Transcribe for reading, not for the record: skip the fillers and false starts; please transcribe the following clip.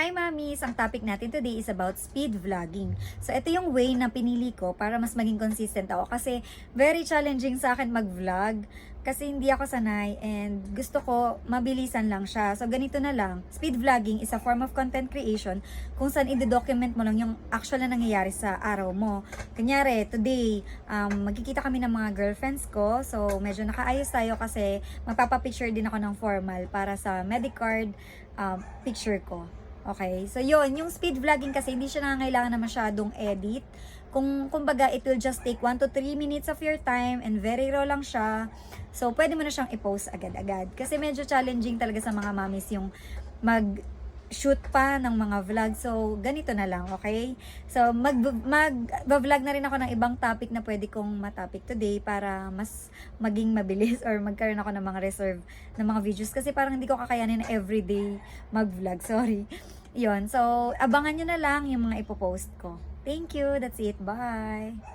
Hi Mamis! Ang topic natin today is about speed vlogging. So ito yung way na pinili ko para mas maging consistent ako kasi very challenging sa akin mag-vlog kasi hindi ako sanay and gusto ko mabilisan lang siya. So ganito na lang, speed vlogging is a form of content creation kung saan i-document mo lang yung actual na nangyayari sa araw mo. Kunyari, today, magkikita kami ng mga girlfriends ko. So medyo nakaayos tayo kasi magpapapicture din ako ng formal para sa medicard picture ko. Okay, so yun, yung speed vlogging kasi hindi siya nangangailangan na masyadong edit. Kumbaga, it will just take 1 to 3 minutes of your time and very raw lang siya. So, pwede mo na siyang i-post agad-agad. Kasi medyo challenging talaga sa mga mamis yung mag-shoot pa ng mga vlog. So, ganito na lang, okay? So, mag-vlog na rin ako ng ibang topic na pwede kong matopic today para mas maging mabilis or magkaroon ako ng mga reserve ng mga videos. Kasi parang hindi ko kakayanin na everyday mag-vlog. Sorry. Yun. So, abangan nyo na lang yung mga ipopost ko. Thank you. That's it. Bye.